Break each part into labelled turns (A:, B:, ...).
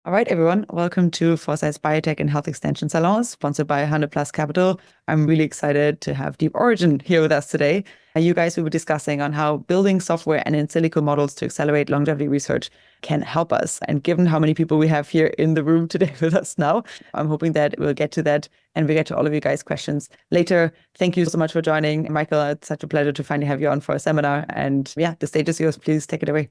A: All right, everyone. Welcome to Foresight's Biotech and Health Extension Salon, sponsored by 100 Plus Capital. I'm really excited to have Deep Origin here with us today. And you guys will be discussing on how building software and in silico models to accelerate longevity research can help us. And given how many people we have here in the room today with us now, I'm hoping that we'll get to that and we'll get to all of you guys' questions later. Thank you so much for joining. Michael, it's such a pleasure to finally have you on for a seminar. And yeah, the stage is yours. Please take it away.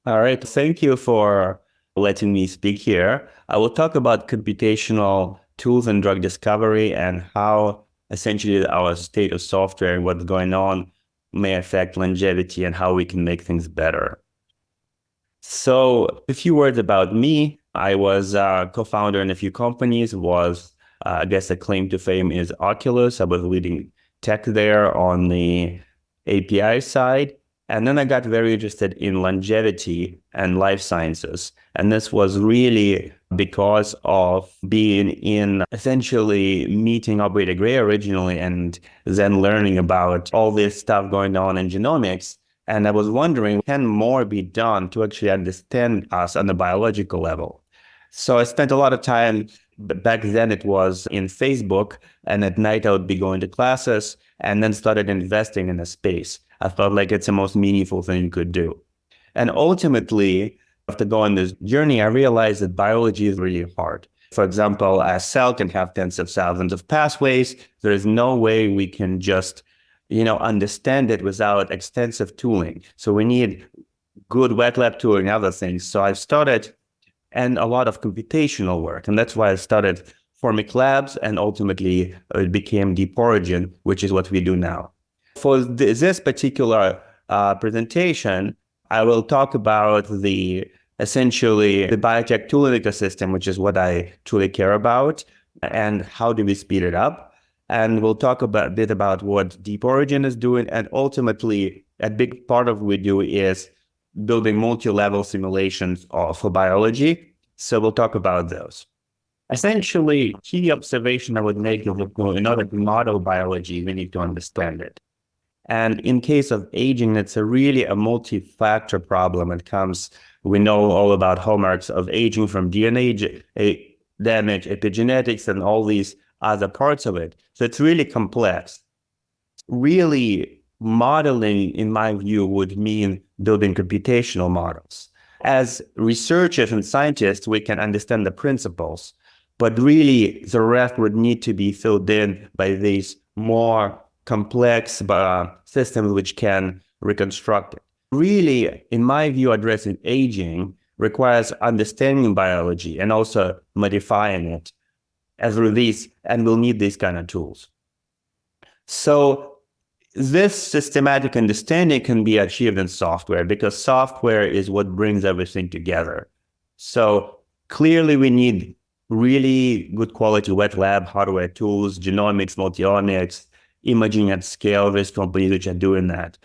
B: All right. Thank you for letting me speak here. I will talk about computational tools in drug discovery and how essentially our state of software and what's going on may affect longevity and how we can make things better. So a few words about me. I was a co-founder in a few companies. I guess the claim to fame is Oculus. I was leading tech there on the API side. And then I got very interested in longevity and life sciences. And this was really because of being in essentially meeting Aubrey Gray originally and then learning about all this stuff going on in genomics. And I was wondering, can more be done to actually understand us on a biological level? So I spent a lot of time, back then it was in Facebook, and at night I would be going to classes and then started investing in the space. I felt like it's the most meaningful thing you could do. And ultimately, after going this journey, I realized that biology is really hard. For example, a cell can have tens of thousands of pathways. There is no way we can just, understand it without extensive tooling. So we need good wet lab tooling and other things. So I started and a lot of computational work. And that's why I started Formic Labs, and ultimately it became Deep Origin, which is what we do now. For this particular presentation, I will talk about essentially the biotech tooling ecosystem, which is what I truly care about, and how do we speed it up. And we'll talk a bit about what Deep Origin is doing. And ultimately, a big part of what we do is building multi-level simulations for biology. So we'll talk about those. Essentially, key observation I would make is that in order to model biology, we need to understand it. And in case of aging, it's really a multi-factor problem. We know all about hallmarks of aging from DNA damage, epigenetics, and all these other parts of it. So it's really complex. Really, modeling, in my view, would mean building computational models. As researchers and scientists, we can understand the principles, but really the rest would need to be filled in by these more complex systems which can reconstruct it. Really, in my view, addressing aging requires understanding biology and also modifying it as release, and we'll need these kind of tools. So this systematic understanding can be achieved in software because software is what brings everything together. So clearly we need really good quality wet lab hardware tools, genomics, multiomics, imaging at scale. There's companies which are doing that.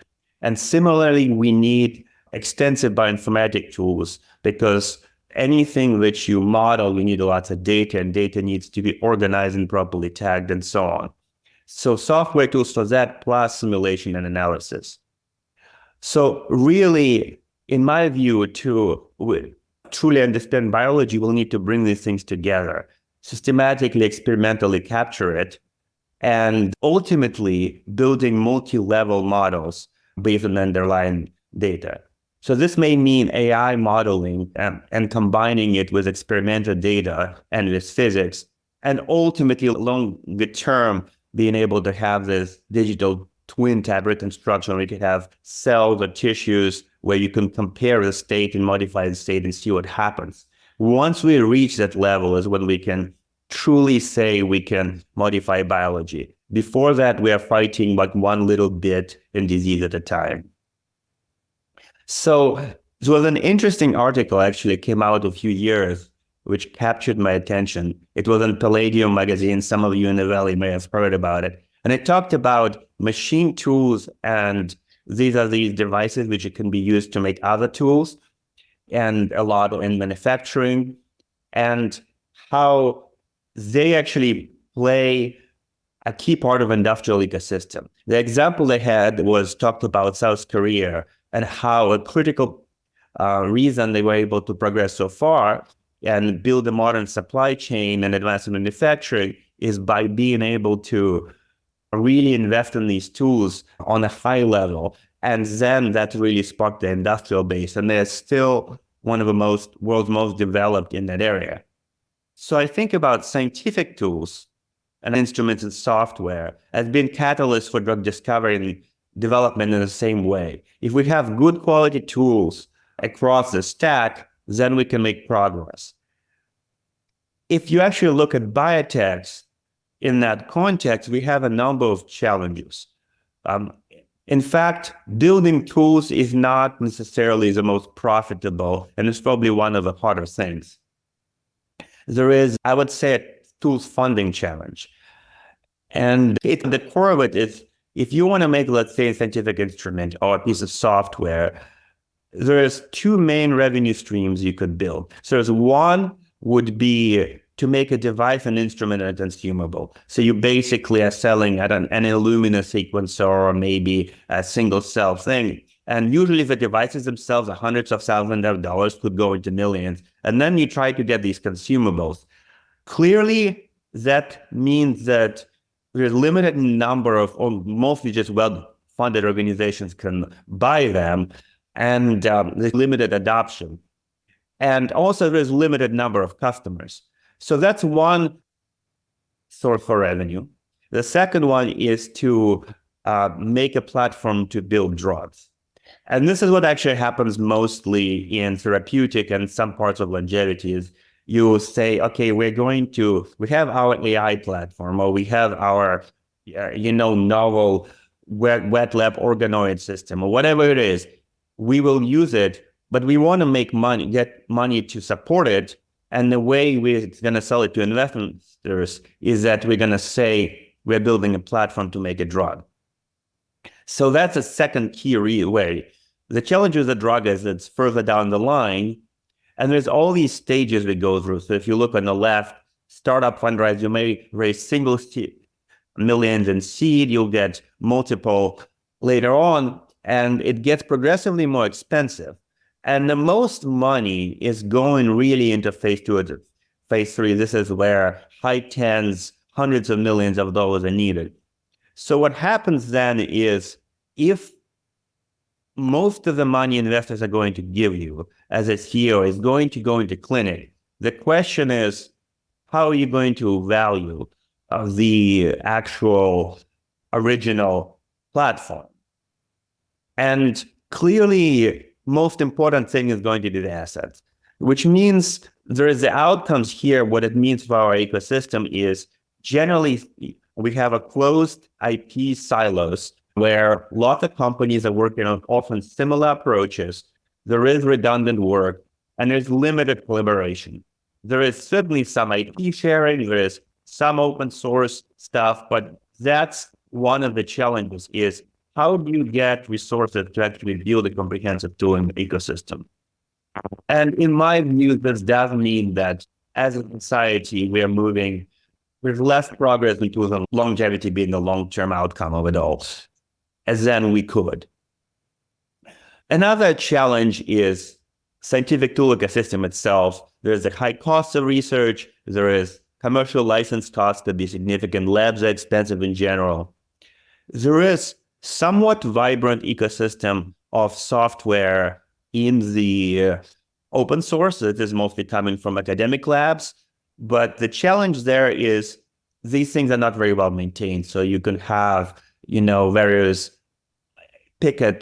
B: And similarly, we need extensive bioinformatic tools because anything which you model, we need lots of data, and data needs to be organized and properly tagged and so on. So software tools for that, plus simulation and analysis. So really, in my view, to truly understand biology, we'll need to bring these things together, systematically, experimentally capture it, and ultimately building multi-level models based on underlying data. So this may mean AI modeling and combining it with experimental data and with physics, and ultimately longer term, being able to have this digital twin type reconstruction where you can have cells or tissues where you can compare the state and modify the state and see what happens. Once we reach that level is when we can truly say we can modify biology. Before that, we are fighting like one little bit in disease at a time. So there was an interesting article actually came out a few years which captured my attention. It was in Palladium magazine. Some of you in the Valley may have heard about it. And it talked about machine tools, and these are these devices which can be used to make other tools, and a lot in manufacturing, and how they actually play a key part of industrial ecosystem. The example they had was talked about South Korea and how a critical reason they were able to progress so far and build a modern supply chain and advanced manufacturing is by being able to really invest in these tools on a high level. And then that really sparked the industrial base. And they're still one of the world's most developed in that area. So I think about scientific tools and instruments and software as being catalysts for drug discovery and development in the same way. If we have good quality tools across the stack, then we can make progress. If you actually look at biotechs in that context, we have a number of challenges. In fact, building tools is not necessarily the most profitable, and it's probably one of the harder things. There is, I would say, a tools funding challenge. And the core of it is, if you want to make, let's say, a scientific instrument or a piece of software, there's two main revenue streams you could build. So there's one would be to make a device, an instrument, and a consumable. So you basically are selling at an Illumina sequencer or maybe a single cell thing. And usually the devices themselves are hundreds of thousands of dollars, could go into millions. And then you try to get these consumables. Clearly, that means that there's a limited number of, or mostly just well-funded organizations can buy them, and there's limited adoption. And also there's limited number of customers. So that's one source for revenue. The second one is to make a platform to build drugs. And this is what actually happens mostly in therapeutic and some parts of longevity is you say, okay, we have our AI platform, or we have our, novel wet lab organoid system, or whatever it is. We will use it, but we want to make money, get money to support it. And the way we're going to sell it to investors is that we're going to say we're building a platform to make a drug. So that's a second key way. The challenge with the drug is it's further down the line, and there's all these stages we go through. So if you look on the left, startup fundraise, you may raise single millions in seed, you'll get multiple later on, and it gets progressively more expensive. And the most money is going really into phase 2 or phase 3. This is where high tens, hundreds of millions of dollars are needed. So what happens then is, if most of the money investors are going to give you as a CEO is going to go into clinic, the question is, how are you going to value the actual original platform? And clearly, most important thing is going to be the assets, which means there is the outcomes here. What it means for our ecosystem is generally we have a closed IP silos where lots of companies are working on often similar approaches. There is redundant work and there's limited collaboration. There is certainly some IP sharing, there is some open source stuff, but that's one of the challenges is, how do you get resources to actually build a comprehensive tooling ecosystem? And in my view, this does mean that as a society, we are moving with less progress into the longevity being the long-term outcome of it all, as then we could. Another challenge is scientific tool ecosystem itself. There's a high cost of research. There is commercial license costs to be significant. Labs are expensive in general. There is somewhat vibrant ecosystem of software in the open source that is mostly coming from academic labs. But the challenge there is these things are not very well maintained. So you can have, various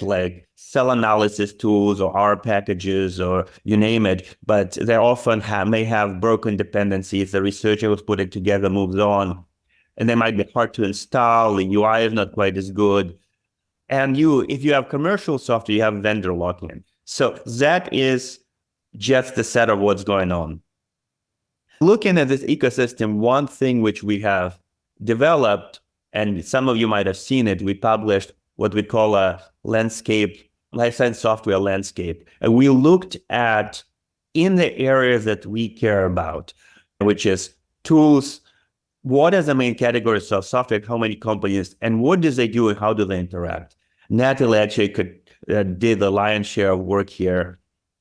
B: like cell analysis tools or R packages or you name it, but they often may have broken dependencies. The researcher who's putting together moves on, and they might be hard to install. The UI is not quite as good. And if you have commercial software, you have vendor lock-in. So that is just the set of what's going on. Looking at this ecosystem, one thing which we have developed, and some of you might have seen it, we published what we call a landscape, life science software landscape. And we looked at, in the areas that we care about, which is tools, what are the main categories of software, how many companies, and what do they do and how do they interact? Natalie actually did the lion's share of work here.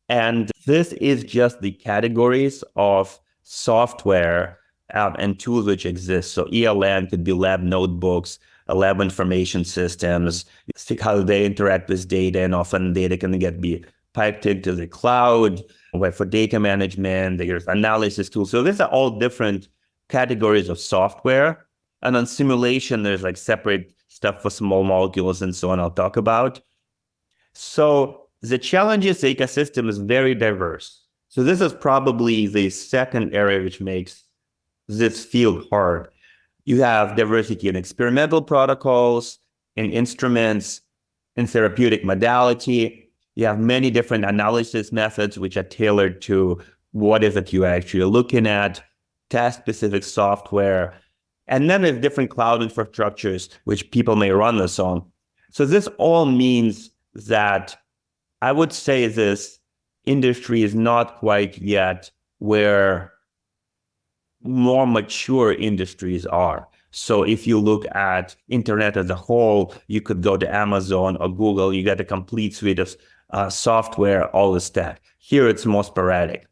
B: And this is just the categories of software and tools which exist. So ELN could be lab notebooks, lab information systems, see how they interact with data, and often data can be piped into the cloud, where for data management, there's analysis tools. So these are all different categories of software. And on simulation, there's like separate stuff for small molecules and so on I'll talk about. So the challenge is the ecosystem is very diverse. So this is probably the second area which makes this field hard. You have diversity in experimental protocols, in instruments, in therapeutic modality. You have many different analysis methods which are tailored to what is it you're actually looking at, task-specific software, and then there's different cloud infrastructures which people may run this on. So this all means that I would say this industry is not quite yet where more mature industries are. So if you look at internet as a whole, you could go to Amazon or Google, you get a complete suite of software, all the stack. Here it's more sporadic.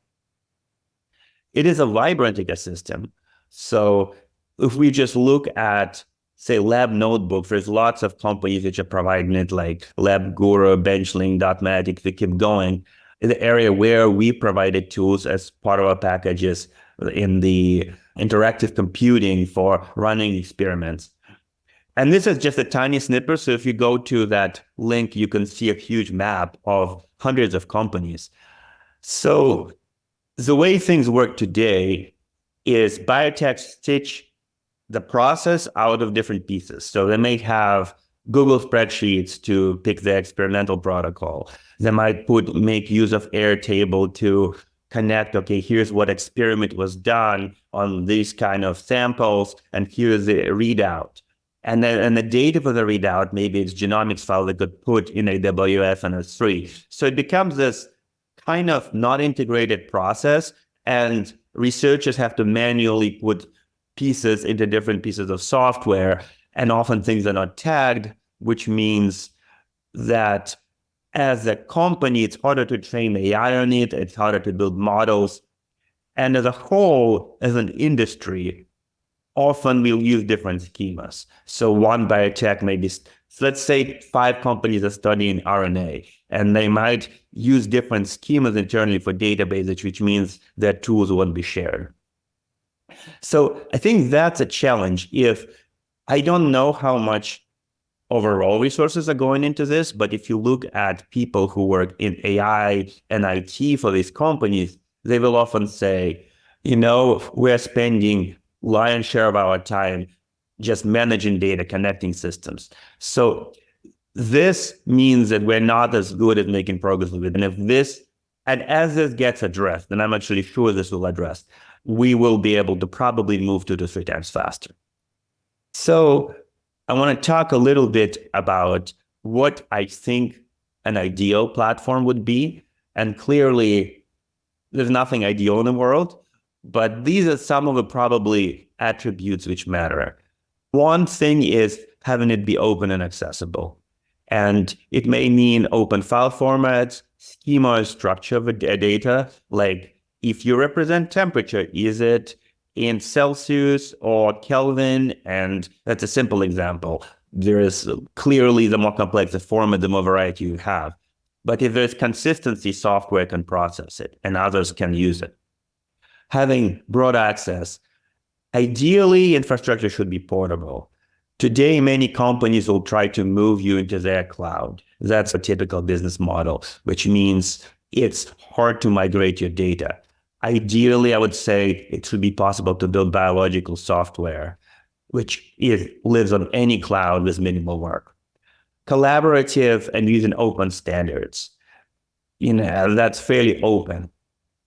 B: It is a vibrant ecosystem. So if we just look at, say, lab notebooks, there's lots of companies which are providing it, like LabGuru, Benchling, Dotmatic, they keep going. In the area where we provided tools as part of our packages in the interactive computing for running experiments. And this is just a tiny snippet. So if you go to that link, you can see a huge map of hundreds of companies. So the way things work today is biotech stitch the process out of different pieces. So they may have Google spreadsheets to pick the experimental protocol. They might make use of Airtable to connect, okay, here's what experiment was done on these kind of samples, and here's the readout. And then the data for the readout, maybe it's genomics file they could put in AWS and S3. So it becomes this kind of not integrated process, and researchers have to manually put pieces into different pieces of software, and often things are not tagged, which means that as a company, it's harder to train AI on it, it's harder to build models. And as a whole, as an industry, often we'll use different schemas. So one biotech maybe, let's say 5 companies are studying RNA, and they might use different schemas internally for databases, which means their tools won't be shared. So I think that's a challenge. If I don't know how much overall resources are going into this, but if you look at people who work in AI and IT for these companies, they will often say, we're spending lion's share of our time just managing data, connecting systems. So this means that we're not as good at making progress with it. And as this gets addressed, and I'm actually sure this will address, we will be able to probably move 2 to 3 times faster. So I want to talk a little bit about what I think an ideal platform would be. And clearly, there's nothing ideal in the world, but these are some of the probably attributes which matter. One thing is having it be open and accessible. And it may mean open file formats, schema or structure of data, like if you represent temperature, is it in Celsius or Kelvin? And that's a simple example. There is clearly, the more complex the format, the more variety you have. But if there's consistency, software can process it and others can use it. Having broad access, ideally infrastructure should be portable. Today, many companies will try to move you into their cloud. That's a typical business model, which means it's hard to migrate your data. Ideally, I would say it should be possible to build biological software, which lives on any cloud with minimal work. Collaborative and using open standards. That's fairly open.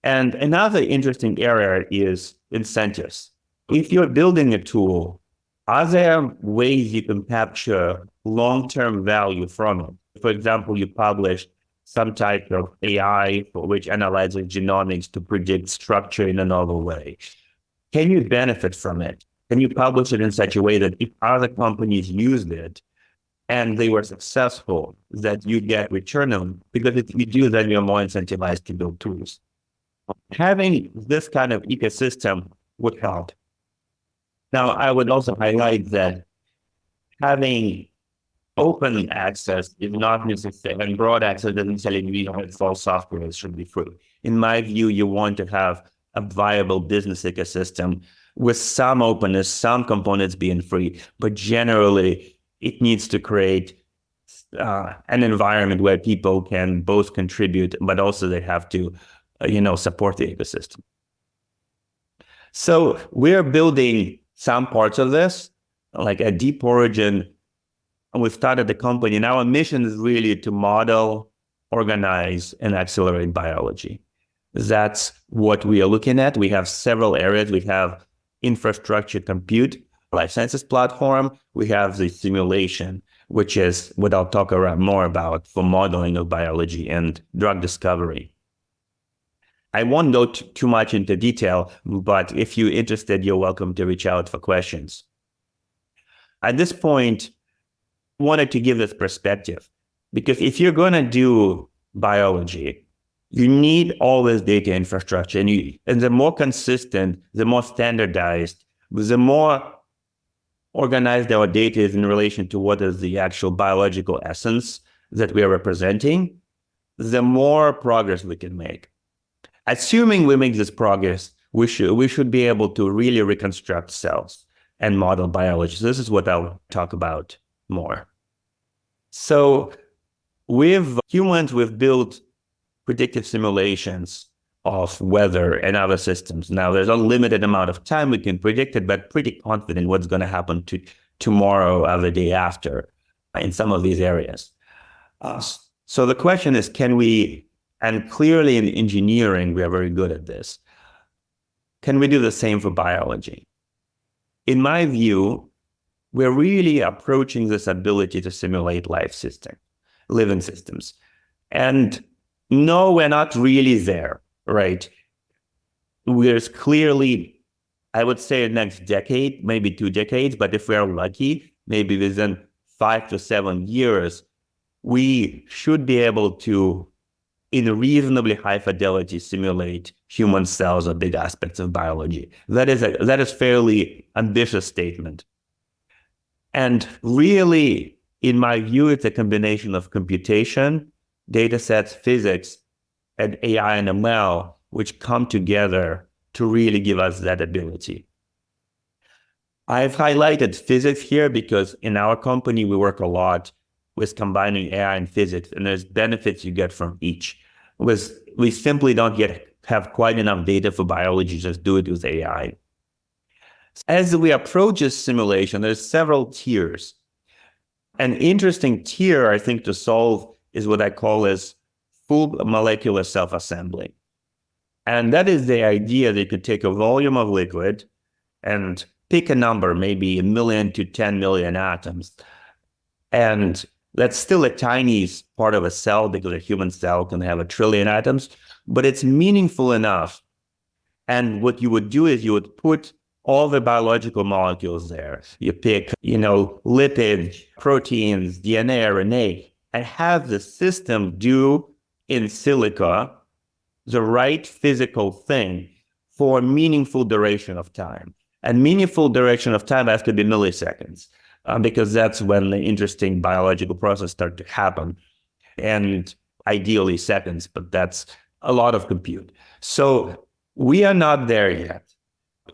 B: And another interesting area is incentives. If you're building a tool, are there ways you can capture long-term value from it? For example, you published some type of AI which analyzes genomics to predict structure in a novel way. Can you benefit from it? Can you publish it in such a way that if other companies use it, and they were successful, that you get return on, because if you do, then you're more incentivized to build tools. Having this kind of ecosystem would help. Now, I would also highlight that having open access is not necessary, and broad access doesn't necessarily mean that all software should be free. In my view, you want to have a viable business ecosystem with some openness, some components being free, but generally it needs to create an environment where people can both contribute, but also they have to, support the ecosystem. So we're building some parts of this, like a deep origin. We started the company, and our mission is really to model, organize, and accelerate biology. That's what we are looking at. We have several areas. We have infrastructure compute, life sciences platform. We have the simulation, which is what I'll talk more about for modeling of biology and drug discovery. I won't go too much into detail, but if you're interested, you're welcome to reach out for questions. At this point, I wanted to give this perspective, because if you're going to do biology, you need all this data infrastructure, and the more consistent, the more standardized, the more organized our data is in relation to what is the actual biological essence that we are representing, the more progress we can make. Assuming we make this progress, we should be able to really reconstruct cells and model biology. So this is what I'll talk about more. So with humans, we've built predictive simulations of weather and other systems. Now, there's a limited amount of time we can predict it, but pretty confident what's going to happen to tomorrow or the day after in some of these areas. So the question is, can we, and clearly in engineering, we are very good at this, can we do the same for biology? In my view, we're really approaching this ability to simulate living systems. And no, we're not really there, right? There's clearly, I would say, next decade, maybe 2 decades, but if we're lucky, maybe within 5 to 7 years, we should be able to, in a reasonably high fidelity, simulate human cells or big aspects of biology. That is fairly ambitious statement. And really, in my view, it's a combination of computation, data sets, physics, and AI and ML, which come together to really give us that ability. I've highlighted physics here because in our company, we work a lot with combining AI and physics, and there's benefits you get from each. We simply don't have quite enough data for biology, just do it with AI. As we approach this simulation, there's several tiers. An interesting tier, I think, to solve is what I call as full molecular self-assembly. And that is the idea that you could take a volume of liquid and pick a number, maybe 1 million to 10 million atoms. And that's still a tiny part of a cell, because a human cell can have 1 trillion atoms, but it's meaningful enough. And what you would do is you would put all the biological molecules there. You pick, lipids, proteins, DNA, RNA, and have the system do in silico the right physical thing for a meaningful duration of time. And meaningful duration of time has to be milliseconds, because that's when the interesting biological process start to happen. And ideally seconds, but that's a lot of compute. So we are not there yet.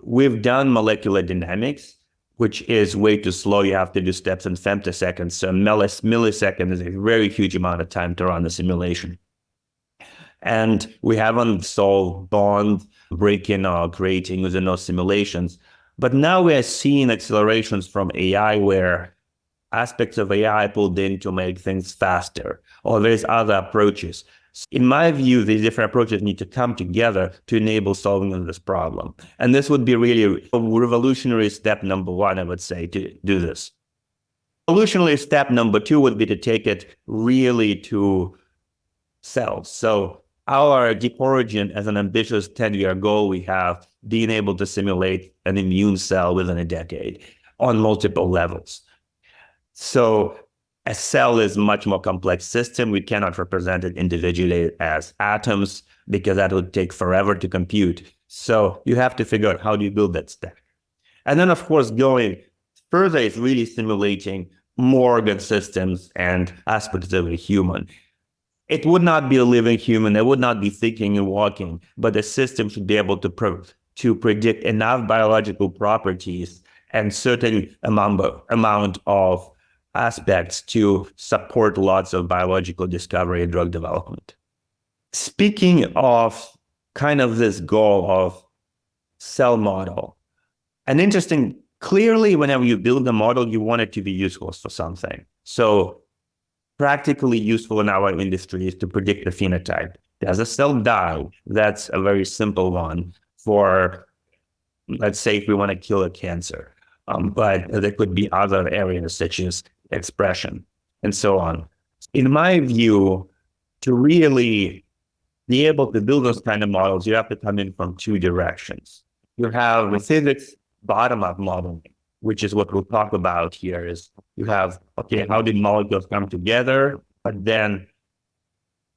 B: We've done molecular dynamics, which is way too slow. You have to do steps in femtoseconds. So millisecond is a very huge amount of time to run the simulation. And we haven't solved bond breaking or creating within those simulations. But now we are seeing accelerations from AI where aspects of AI pulled in to make things faster, or there's other approaches. In my view, these different approaches need to come together to enable solving of this problem. And this would be really a revolutionary step number 1, I would say, to do this. Revolutionary step number 2 would be to take it really to cells. So our deep origin, as an ambitious 10-year goal, we have being able to simulate an immune cell within a decade on multiple levels. So A cell is a much more complex system. We cannot represent it individually as atoms because that would take forever to compute. So you have to figure out how do you build that stack. And then, of course, going further is really simulating more organ systems and aspects of a human. It would not be a living human. It would not be thinking and walking, but the system should be able to predict enough biological properties and certain amount of aspects to support lots of biological discovery and drug development. Speaking of kind of this goal of cell model, clearly, whenever you build a model, you want it to be useful for something. So practically useful in our industry is to predict the phenotype. Does a cell die? That's a very simple one for, let's say, if we want to kill a cancer. But there could be other areas such as expression and so on. In my view, to really be able to build those kind of models, you have to come in from two directions. You have the physics bottom-up modeling, which is what we'll talk about here, is you have, okay, how did molecules come together, but then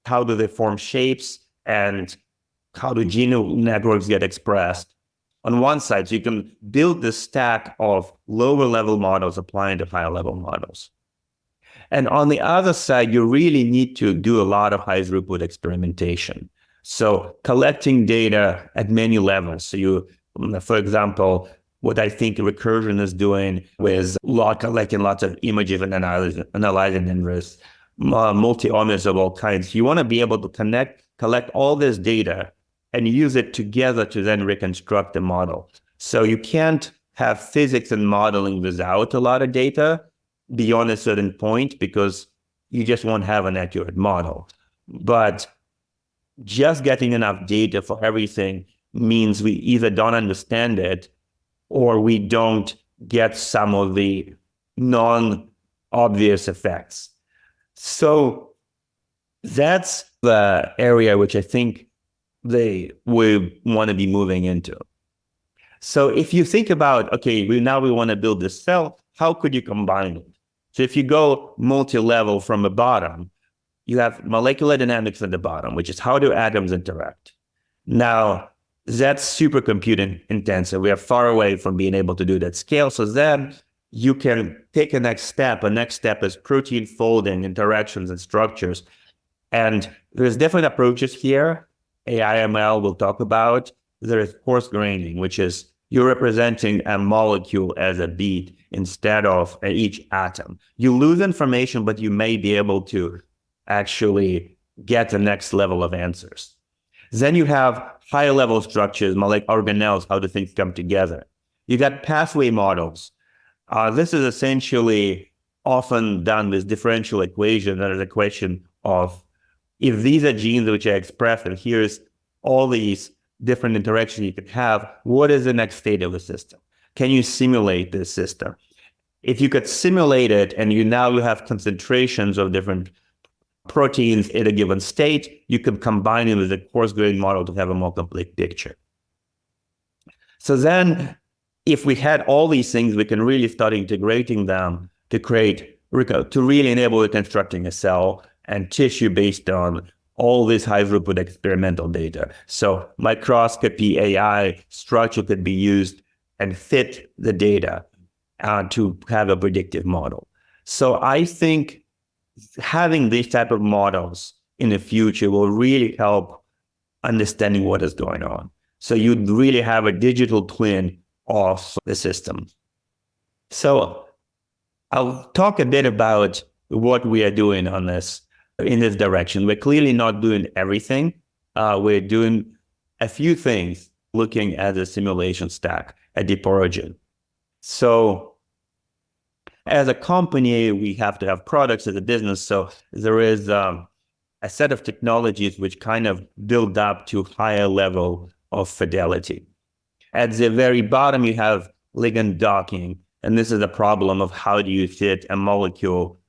B: how do they form shapes and how do genome networks get expressed? On one side, so you can build this stack of lower level models applying to higher level models. And on the other side, you really need to do a lot of high throughput experimentation. So collecting data at many levels. So you, for example, what I think recursion is doing with collecting lots of images and analyzing them with multi-omics of all kinds. You want to be able to collect all this data and use it together to then reconstruct the model. So you can't have physics and modeling without a lot of data beyond a certain point because you just won't have an accurate model. But just getting enough data for everything means we either don't understand it or we don't get some of the non-obvious effects. So that's the area which I think we want to be moving into. So if you think about, okay, we want to build this cell, how could you combine it? So if you go multi-level from the bottom, you have molecular dynamics at the bottom, which is how do atoms interact? Now, that's super computing intensive. We are far away from being able to do that scale. So then you can take a next step. A next step is protein folding, interactions, and structures. And there's different approaches here. AI/ML we'll talk about. There is coarse graining, which is you're representing a molecule as a bead instead of each atom. You lose information, but you may be able to actually get the next level of answers. Then you have higher level structures, like organelles, how do things come together. You got pathway models. This is essentially often done with differential equation. That is a question of if these are genes which are expressed, and here's all these different interactions you could have, what is the next state of the system? Can you simulate this system? If you could simulate it and you have concentrations of different proteins in a given state, you can combine it with a coarse grained model to have a more complete picture. So then if we had all these things, we can really start integrating them to really enable reconstructing a cell and tissue based on all this high throughput experimental data. So microscopy, AI, structure could be used and fit the data to have a predictive model. So I think having these type of models in the future will really help understanding what is going on. So you'd really have a digital twin of the system. So I'll talk a bit about what we are doing on this in this direction. We're clearly not doing everything. We're doing a few things looking at the simulation stack at Deep Origin. So as a company, we have to have products as a business. So there is a set of technologies which kind of build up to higher level of fidelity. At the very bottom, you have ligand docking. And this is a problem of how do you fit a molecule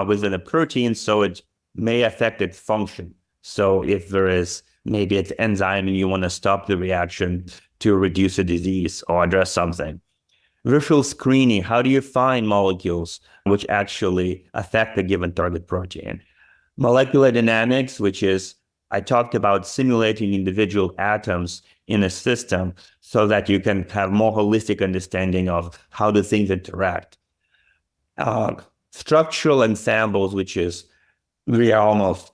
B: within a protein so it may affect its function. So if there is maybe it's enzyme and you want to stop the reaction to reduce a disease or address something. Visual screening, how do you find molecules which actually affect a given target protein? Molecular dynamics, which is, I talked about simulating individual atoms in a system so that you can have more holistic understanding of how the things interact. Structural ensembles, which is realm of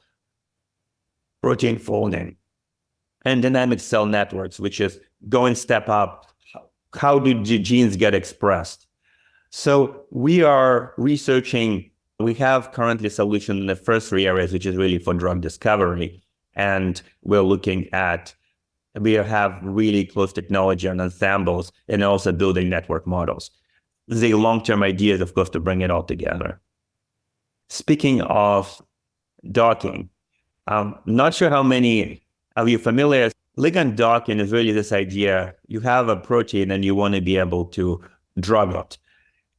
B: protein folding, and dynamic cell networks, which is going step up. How do genes get expressed? So we are researching, we have currently a solution in the first three areas, which is really for drug discovery. And we're looking at, we have really close technology on ensembles and also building network models. The long-term idea is, of course, to bring it all together. Speaking of docking, not sure how many of you familiar. Ligand docking is really this idea. You have a protein and you want to be able to drug it.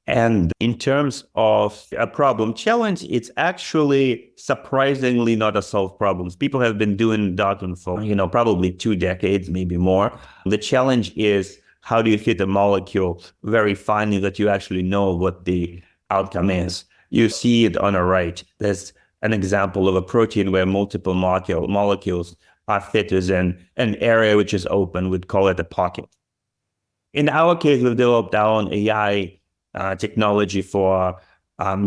B: And in terms of a problem challenge, it's actually surprisingly not a solved problem. People have been doing docking for, probably 2 decades, maybe more. The challenge is, how do you hit a molecule very finely that you actually know what the outcome is? You see it on the right. There's an example of a protein where multiple molecules are fitted in an area which is open. We'd call it a pocket. In our case, we've developed our own AI technology for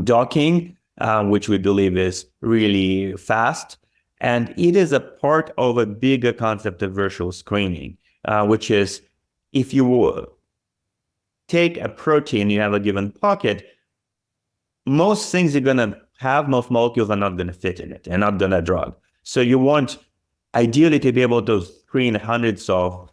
B: docking, which we believe is really fast. And it is a part of a bigger concept of virtual screening, which is, if you take a protein, you have a given pocket, most things you're going to have, most molecules are not going to fit in it and not going to drug. So you want ideally to be able to screen hundreds of,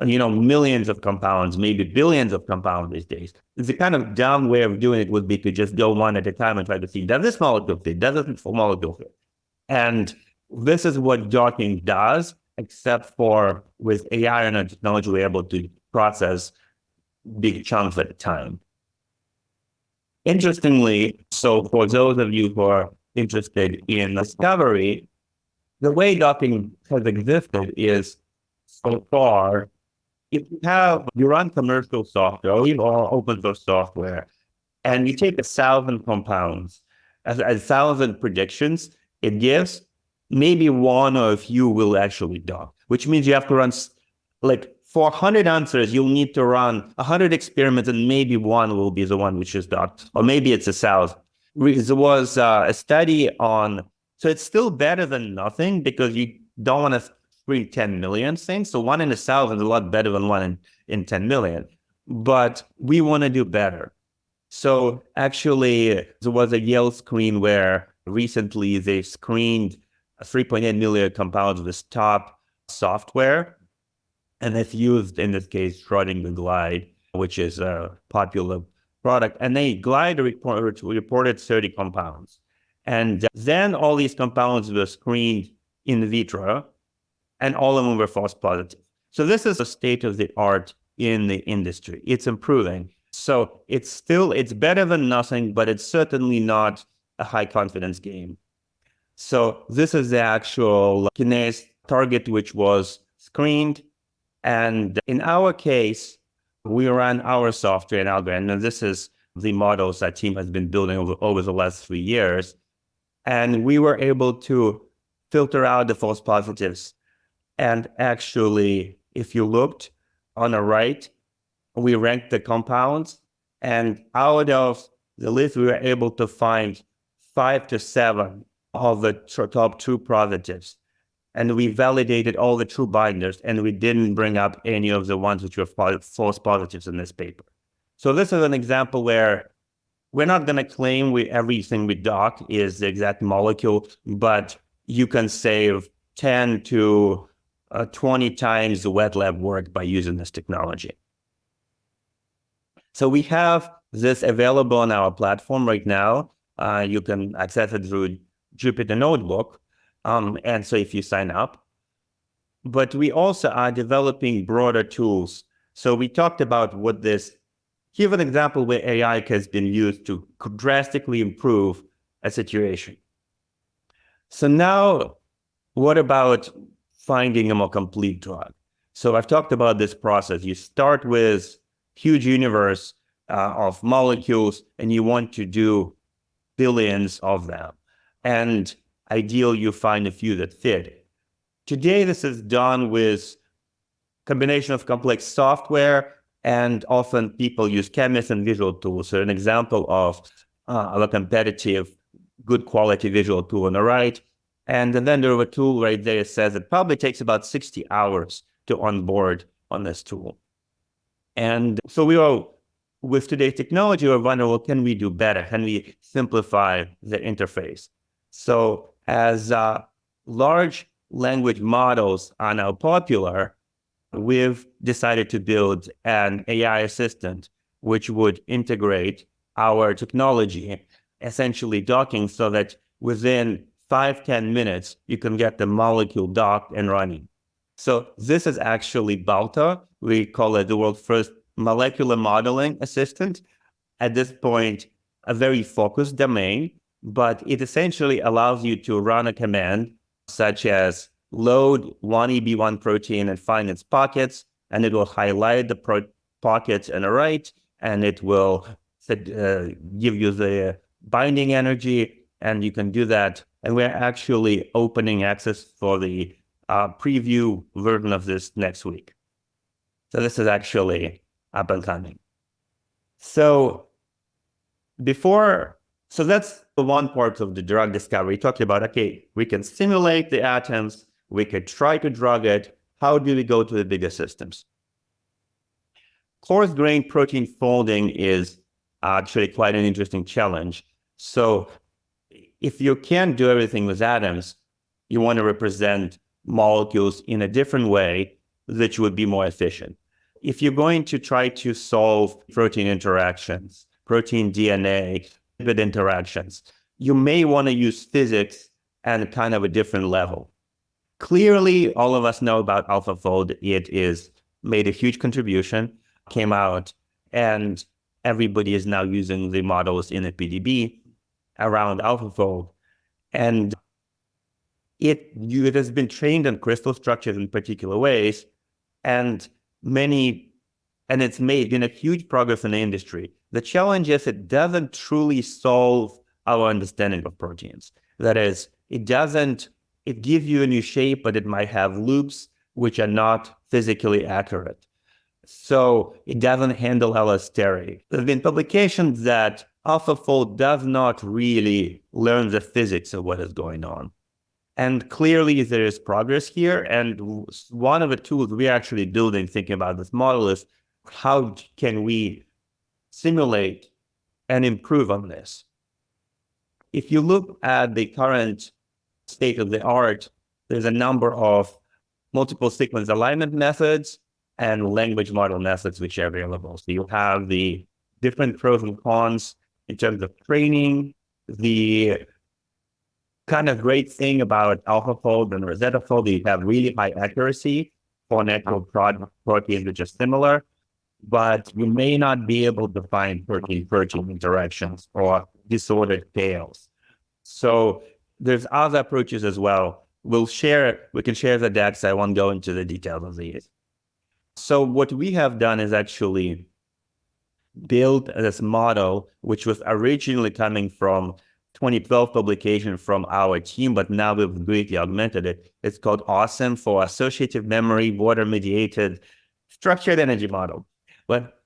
B: millions of compounds, maybe billions of compounds these days. The kind of dumb way of doing it would be to just go one at a time and try to see, does this molecule fit? Does this molecule fit? And this is what docking does, except for with AI and nanotechnology, we're able to process big chunks at a time. Interestingly, so for those of you who are interested in discovery, the way docking has existed is, so far, if you run commercial software or open source software, and you take 1,000 compounds, as 1,000 predictions, it gives, maybe one or a few will actually dock, which means you have to run, for 100 answers, you'll need to run 100 experiments, and maybe one will be the one which is docked, or maybe it's 1,000. There was a study on, so it's still better than nothing because you don't want to screen 10 million things. So 1 in 1,000 is a lot better than 1 in 10 million. But we want to do better. So actually, there was a Yale screen where recently they screened 3.8 million compounds with top software. And it's used, in this case, Schrödinger Glide, which is a popular product. And they Glide reported 30 compounds. And then all these compounds were screened in vitro, and all of them were false positive. So this is a state of the art in the industry. It's improving. So it's better than nothing, but it's certainly not a high confidence game. So this is the actual kinase target which was screened. And in our case, we ran our software and algorithm, and this is the models that team has been building over the last 3 years. And we were able to filter out the false positives. And actually, if you looked on the right, we ranked the compounds. And out of the list, we were able to find 5 to 7 of the top true positives. And we validated all the true binders, and we didn't bring up any of the ones which were false positives in this paper. So this is an example where we're not going to claim everything we dock is the exact molecule, but you can save 10 to 20 times the wet lab work by using this technology. So we have this available on our platform right now. You can access it through Jupyter Notebook. And so if you sign up, but we also are developing broader tools. So we talked about here's an example where AI has been used to drastically improve a situation. So now, what about finding a more complete drug? So I've talked about this process. You start with huge universe of molecules, and you want to do billions of them. And ideally, you find a few that fit. Today, this is done with combination of complex software, and often people use chemists and visual tools. So an example of a competitive, good quality visual tool on the right. And then there is a tool right there that says it probably takes about 60 hours to onboard on this tool. And so with today's technology, we're wondering, well, can we do better? Can we simplify the interface? So as large language models are now popular, we've decided to build an AI assistant which would integrate our technology, essentially docking, so that within 5-10 minutes, you can get the molecule docked and running. So this is actually Balta. We call it the world's first molecular modeling assistant. At this point, a very focused domain, but it essentially allows you to run a command such as load one EB1 protein and find its pockets, and it will highlight the pockets on the right, and it will give you the binding energy, and you can do that. And we're actually opening access for the preview version of this next week. So this is actually up and coming. So that's the one part of the drug discovery. Talking about, okay, we can simulate the atoms, we could try to drug it. How do we go to the bigger systems? Coarse-grained protein folding is actually quite an interesting challenge. So if you can't do everything with atoms, you want to represent molecules in a different way that would be more efficient. If you're going to try to solve protein interactions, protein DNA, lipid interactions, you may want to use physics at kind of a different level. Clearly, all of us know about AlphaFold. It is made a huge contribution, came out, and everybody is now using the models in a PDB around AlphaFold. And it has been trained on crystal structures in particular ways, and it's been a huge progress in the industry. The challenge is it doesn't truly solve our understanding of proteins. That is, it gives you a new shape, but it might have loops which are not physically accurate. So it doesn't handle allostericity. There's been publications that AlphaFold does not really learn the physics of what is going on. And clearly there is progress here. And one of the tools we're actually building, thinking about this model, is how can we simulate and improve on this? If you look at the current state of the art, there's a number of multiple sequence alignment methods and language model methods which are available. So you have the different pros and cons in terms of training. The kind of great thing about AlphaFold and RosettaFold, you have really high accuracy for natural proteins which are similar, but you may not be able to find protein-protein interactions or disordered tails. So there's other approaches as well. We can share the decks. I won't go into the details of these. So what we have done is actually build this model, which was originally coming from 2012 publication from our team, but now we've greatly augmented it. It's called AWESOME, for Associative Memory Water-Mediated Structured Energy Model. But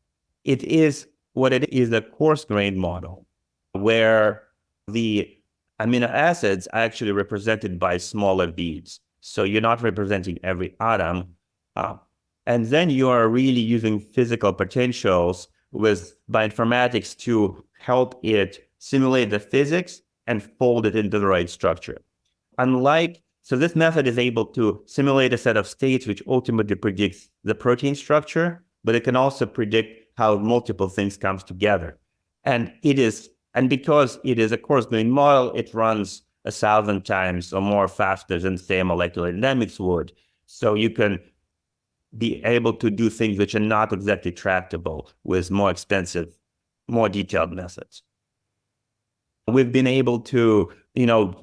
B: it is a coarse-grained model where the amino acids are actually represented by smaller beads. So you're not representing every atom. And then you are really using physical potentials with bioinformatics to help it simulate the physics and fold it into the right structure. So this method is able to simulate a set of states which ultimately predicts the protein structure, but it can also predict how multiple things comes together. And because it is a coarse-grained model, it runs 1,000 times or more faster than, say, a molecular dynamics would. So you can be able to do things which are not exactly tractable with more expensive, more detailed methods. We've been able to,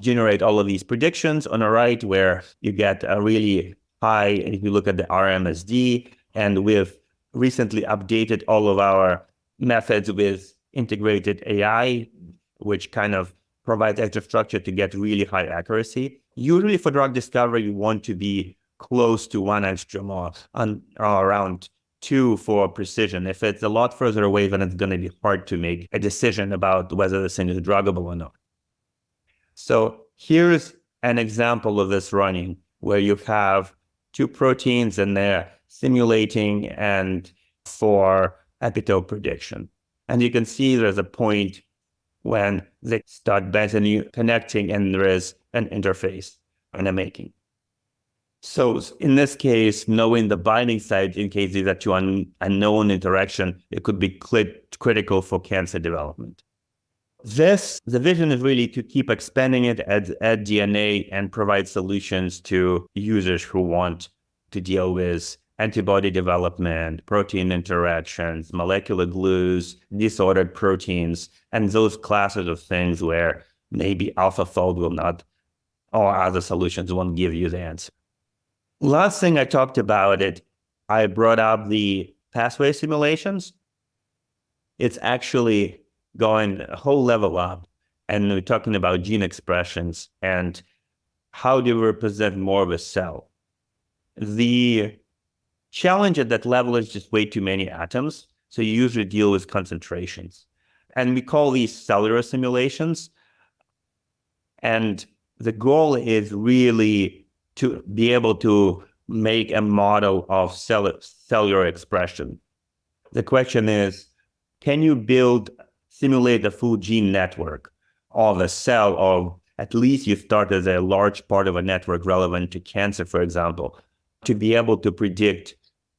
B: generate all of these predictions on the right, where you get a really high, if you look at the RMSD, and we've recently updated all of our methods with integrated AI, which kind of provides extra structure to get really high accuracy. Usually for drug discovery, you want to be close to 1 angstrom or around 2 for precision. If it's a lot further away, then it's going to be hard to make a decision about whether the thing is druggable or not. So here's an example of this running where you have 2 proteins and they're simulating and for epitope prediction. And you can see there's a point when they start connecting and there is an interface and a making. So in this case, knowing the binding site in case these are 2 unknown interaction, it could be critical for cancer development. The vision is really to keep expanding it, add DNA, and provide solutions to users who want to deal with antibody development, protein interactions, molecular glues, disordered proteins, and those classes of things where maybe AlphaFold will not, or other solutions won't give you the answer. Last thing I talked about I brought up the pathway simulations. It's actually going a whole level up, and we're talking about gene expressions and how do we represent more of a cell. The challenge at that level is just way too many atoms, so you usually deal with concentrations. And we call these cellular simulations. And the goal is really to be able to make a model of cellular expression. The question is, can you simulate a full gene network of a cell, or at least you start as a large part of a network relevant to cancer, for example, to be able to predict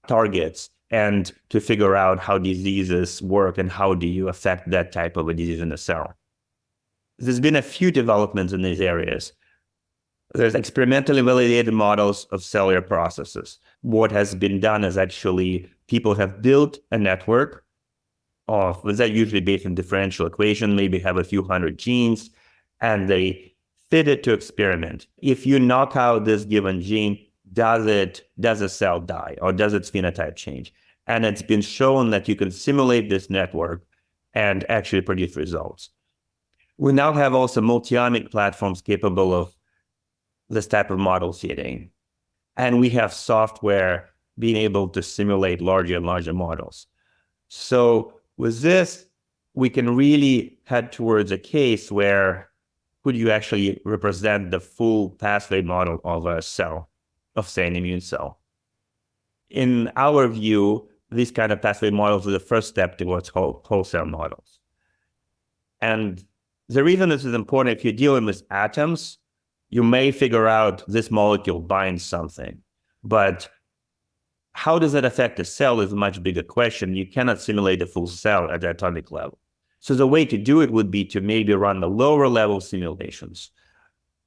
B: targets and to figure out how diseases work and how do you affect that type of a disease in a cell. There's been a few developments in these areas. There's experimentally validated models of cellular processes. What has been done is actually people have built a network of, that usually based on differential equation, maybe have a few hundred genes, and they fit it to experiment. If you knock out this given gene, does a cell die or does its phenotype change? And it's been shown that you can simulate this network and actually produce results. We now have also multi-omic platforms capable of this type of model fitting. And we have software being able to simulate larger and larger models. So with this, we can really head towards a case where could you actually represent the full pathway model of a cell, of say an immune cell. In our view, these kind of pathway models are the first step towards whole cell models. And the reason this is important, if you're dealing with atoms, you may figure out this molecule binds something, but how does that affect a cell is a much bigger question. You cannot simulate a full cell at the atomic level. So the way to do it would be to maybe run the lower level simulations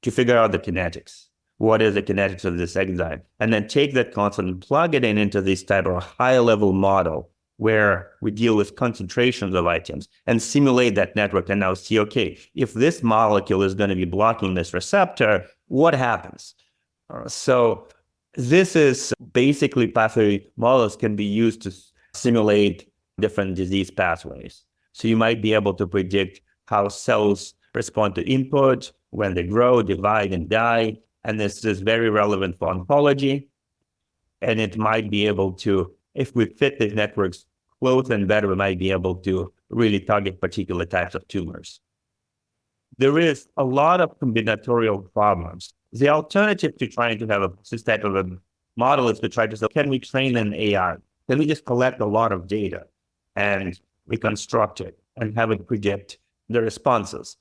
B: to figure out the kinetics. What is the kinetics of this enzyme? And then take that constant and plug it into this type of higher level model where we deal with concentrations of items and simulate that network and now see, okay, if this molecule is going to be blocking this receptor, what happens? So this is basically pathway models can be used to simulate different disease pathways. So you might be able to predict how cells respond to input, when they grow, divide, and die. And this is very relevant for oncology. And it might be able to, if we fit these networks close and better, we might be able to really target particular types of tumors. There is a lot of combinatorial problems. The alternative to trying to have this type of a model is to try to say, can we train an AI? Can we just collect a lot of data and reconstruct it and have it predict the responses?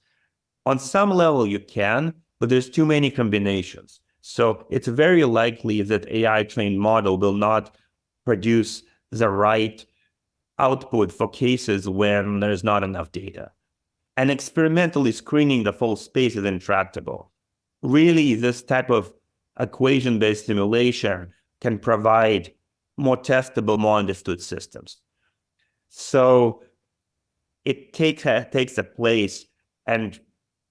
B: On some level you can, but there's too many combinations. So it's very likely that AI trained model will not produce the right output for cases when there's not enough data. And experimentally screening the full space is intractable. Really, this type of equation-based simulation can provide more testable, more understood systems. So it takes a place, and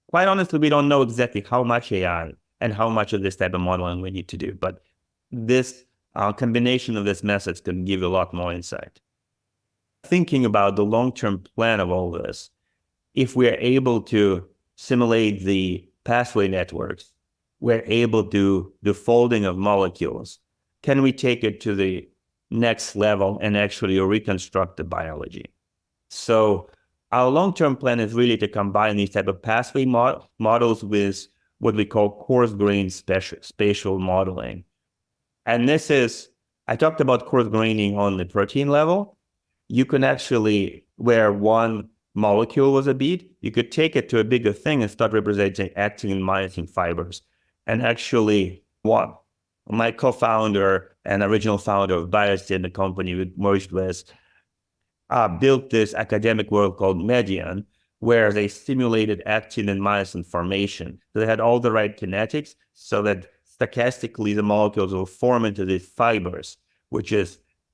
B: quite honestly, we don't know exactly how much AI and how much of this type of modeling we need to do, but this combination of these methods can give you a lot more insight. thinking about the long-term plan of all this, if we're able to simulate the pathway networks, we're able to do folding of molecules, can we take it to the next level and actually reconstruct the biology? So our long-term plan is really to combine these type of pathway models with what we call coarse-grained spatial modeling. And this is, I talked about coarse-graining on the protein level. You can actually, where one molecule was a bead, you could take it to a bigger thing and start representing actin and myosin fibers. And actually, my co-founder and original founder of Biosyn, the company we merged with, built this academic work called Median, where they simulated actin and myosin formation. So they had all the right kinetics so that stochastically the molecules will form into these fibers,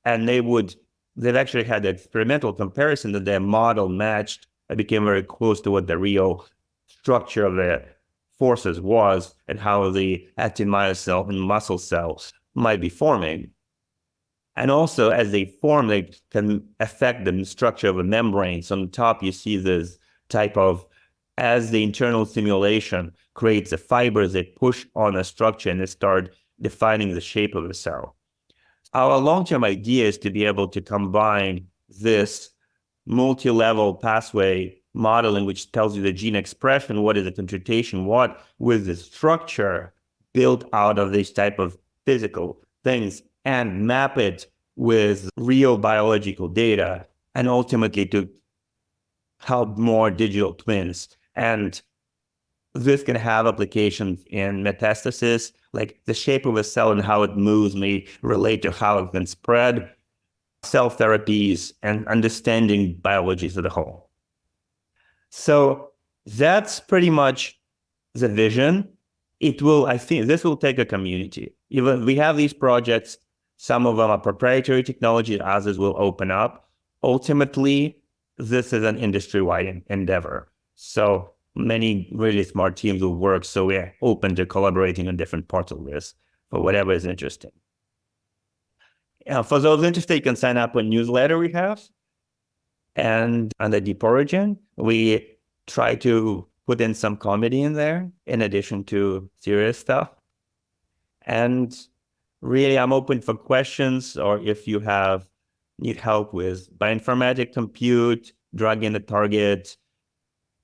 B: and they've actually had an experimental comparison that their model matched and became very close to what the real structure of the forces was and how the actin myosin and muscle cells might be forming. And also, as they form, they can affect the structure of a membrane. So on the top, you see this type of, as the internal simulation creates the fibers that push on a structure and they start defining the shape of the cell. Our long-term idea is to be able to combine this multi-level pathway modeling, which tells you the gene expression, what is the concentration, what, with the structure built out of these type of physical things, and map it with real biological data, and ultimately to help more digital twins. And this can have applications in metastasis, like the shape of a cell and how it moves may relate to how it can spread, cell therapies, and understanding biology as a whole. So that's pretty much the vision. I think this will take a community. Even we have these projects, some of them are proprietary technology, others will open up. Ultimately, this is an industry-wide endeavor. So many really smart teams will work. So we're open to collaborating on different parts of this for whatever is interesting. For those interested, you can sign up on newsletter we have. And on the Deep Origin, we try to put in some comedy in there in addition to serious stuff. And really, I'm open for questions, or if you need help with bioinformatic compute, drug in the target,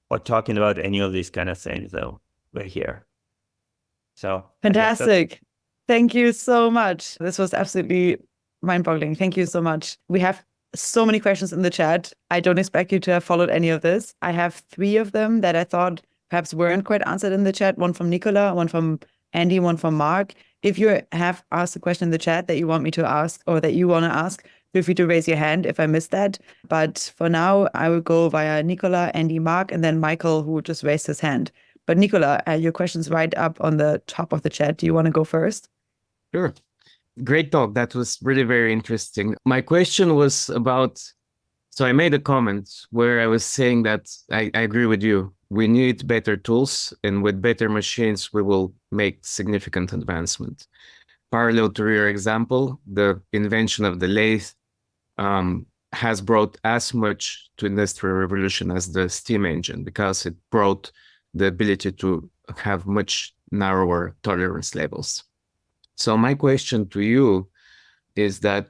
B: or talking about any of these kind of things, though, we're here. So
A: fantastic. Thank you so much. This was absolutely mind-boggling. Thank you so much. We have so many questions in the chat. I don't expect you to have followed any of this. I have 3 of them that I thought perhaps weren't quite answered in the chat. One from Nicola, one from Andy, one from Mark. If you have asked a question in the chat that you want me to ask or that you want to ask, feel free to raise your hand if I missed that. But for now, I will go via Nicola, Andy, Mark, and then Michael, who just raised his hand. But Nicola, your question's right up on the top of the chat. Do you want to go first?
C: Sure. Great talk. That was really very interesting. My question was about, so I made a comment where I was saying that I agree with you. We need better tools, and with better machines, we will make significant advancement. Parallel to your example, the invention of the lathe has brought as much to industrial revolution as the steam engine, because it brought the ability to have much narrower tolerance levels. So my question to you is that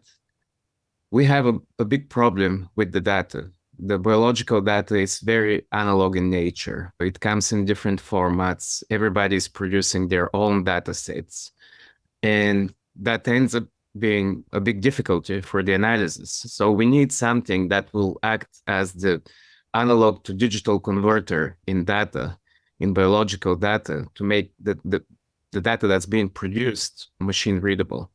C: we have a big problem with the data. The biological data is very analog in nature. It comes in different formats. Everybody's producing their own data sets. And that ends up being a big difficulty for the analysis. So we need something that will act as the analog to digital converter in data, in biological data, to make the data that's being produced machine readable.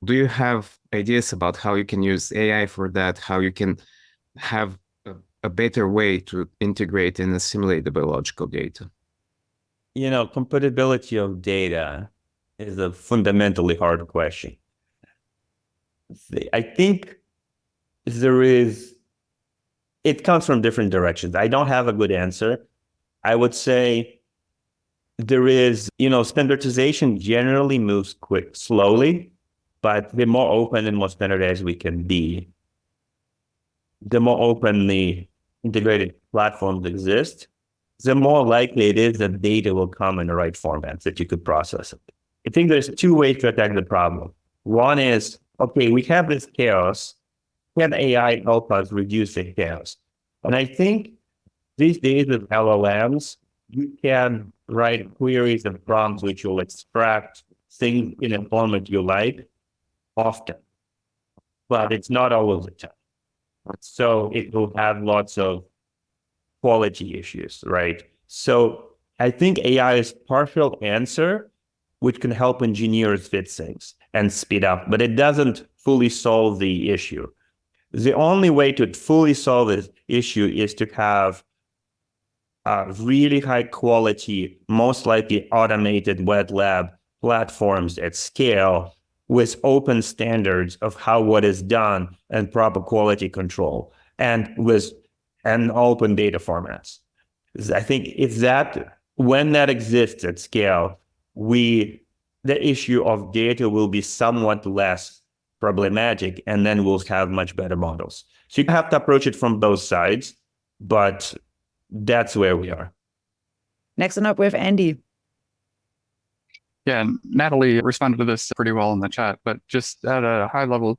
C: Do you have ideas about how you can use AI for that, how you can have a better way to integrate and assimilate the biological data?
B: Compatibility of data is a fundamentally hard question. I think it comes from different directions. I don't have a good answer. I would say there is, standardization generally moves slowly, but the more open and more standardized we can be, the more openly integrated platforms exist, the more likely it is that data will come in the right formats that you could process it. I think there's two ways to attack the problem. One is, okay, we have this chaos. Can AI help us reduce the chaos? And I think these days with LLMs, you can write queries and prompts which will extract things in a format you like often, but it's not always the time. So it will have lots of quality issues, right? So I think AI is partial answer, which can help engineers fix things and speed up, but it doesn't fully solve the issue. The only way to fully solve this issue is to have really high quality, most likely automated wet lab platforms at scale with open standards of how what is done and proper quality control and with and open data formats. I think when that exists at scale, the issue of data will be somewhat less problematic, and then we'll have much better models. So you have to approach it from both sides, but that's where we are.
A: Next one up, we have Andy.
D: Yeah, and Natalie responded to this pretty well in the chat, but just at a high level,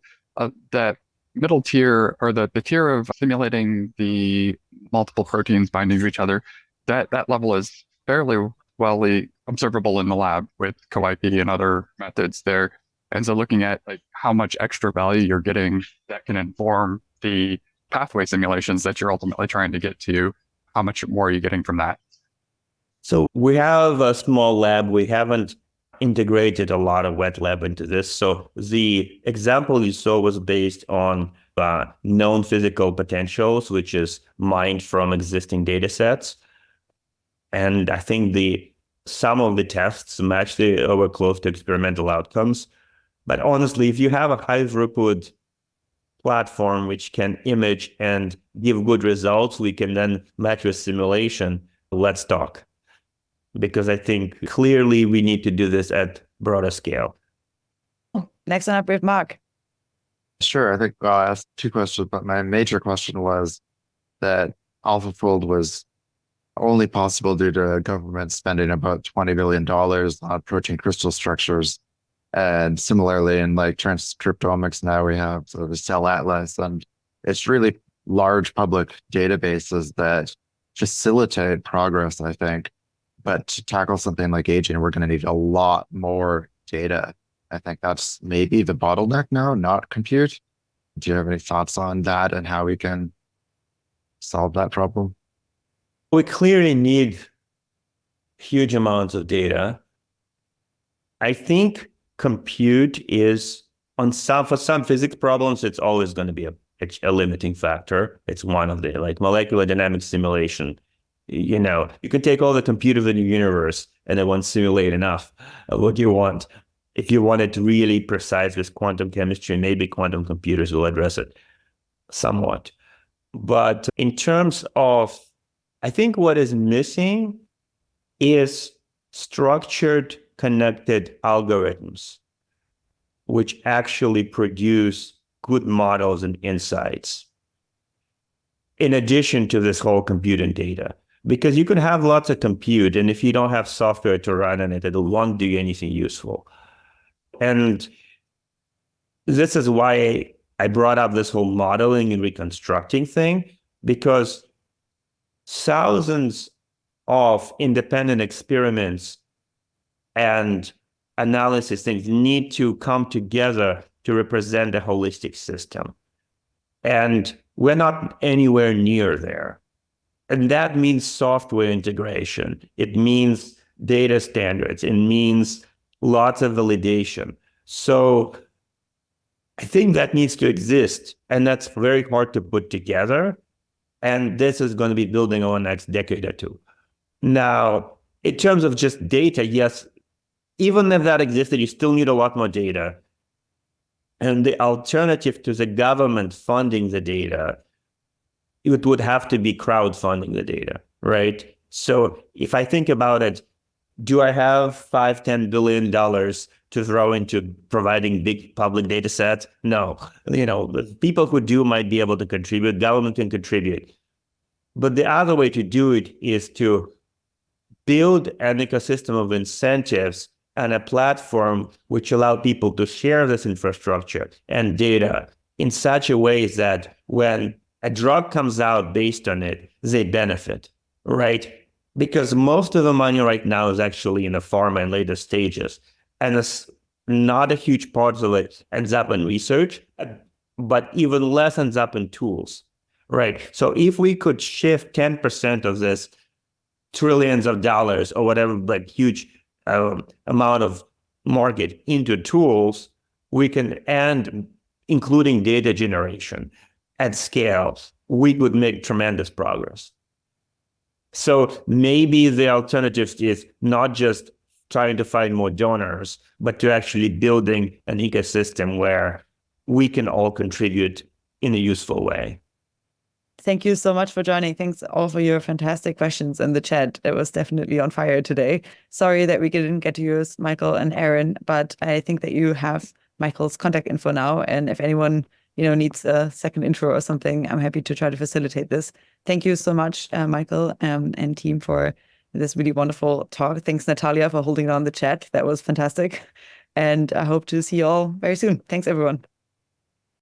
D: that middle tier or the tier of simulating the multiple proteins binding to each other, that level is fairly well observable in the lab with co-IP and other methods there. And so looking at like how much extra value you're getting that can inform the pathway simulations that you're ultimately trying to get to, how much more are you getting from that?
B: So we have a small lab. We haven't integrated a lot of wet lab into this. So the example you saw was based on known physical potentials, which is mined from existing data sets. And I think some of the tests match or close to experimental outcomes. But honestly, if you have a high throughput platform which can image and give good results, we can then match with simulation. Let's talk. Because I think clearly we need to do this at broader scale.
A: Next one up, we have Mark.
E: Sure. I think I'll ask two questions, but my major question was that AlphaFold was only possible due to government spending about $20 billion on protein crystal structures. And similarly, in like transcriptomics, now we have sort of a cell atlas, and it's really large public databases that facilitate progress, I think. But to tackle something like aging, we're going to need a lot more data. I think that's maybe the bottleneck now, not compute. Do you have any thoughts on that and how we can solve that problem?
B: We clearly need huge amounts of data. I think compute is for some physics problems, it's always going to be a limiting factor. It's one of the like molecular dynamics simulation. You can take all the compute of the universe and it won't simulate enough. What do you want? If you want it really precise with quantum chemistry, maybe quantum computers will address it somewhat. But in terms of, I think what is missing is structured, connected algorithms, which actually produce good models and insights, in addition to this whole computing data. Because you can have lots of compute, and if you don't have software to run on it, it won't do anything useful. And this is why I brought up this whole modeling and reconstructing thing, because thousands of independent experiments and analysis things need to come together to represent a holistic system. And we're not anywhere near there. And that means software integration. It means data standards. It means lots of validation. So I think that needs to exist. And that's very hard to put together. And this is going to be building over the next decade or two. Now, in terms of just data, yes, even if that existed, you still need a lot more data. And the alternative to the government funding the data, it would have to be crowdfunding the data, right? So if I think about it, do I have $5-10 billion to throw into providing big public data sets. No, the people who do might be able to contribute. Government can contribute. But the other way to do it is to build an ecosystem of incentives and a platform which allow people to share this infrastructure and data in such a way that when a drug comes out based on it, they benefit, right? Because most of the money right now is actually in the pharma and later stages. And it's not a huge part of it ends up in research, but even less ends up in tools, right? So if we could shift 10% of this trillions of dollars or whatever, like huge amount of market into tools, we can, and including data generation at scale, we could make tremendous progress. So maybe the alternative is not just trying to find more donors, but to actually building an ecosystem where we can all contribute in a useful way.
A: Thank you so much for joining. Thanks all for your fantastic questions in the chat. It was definitely on fire today. Sorry that we didn't get to use Michael and Aaron, but I think that you have Michael's contact info now. And if anyone needs a second intro or something, I'm happy to try to facilitate this. Thank you so much, Michael and team, for this really wonderful talk. Thanks, Natalia, for holding on the chat. That was fantastic. And I hope to see you all very soon. Thanks, everyone.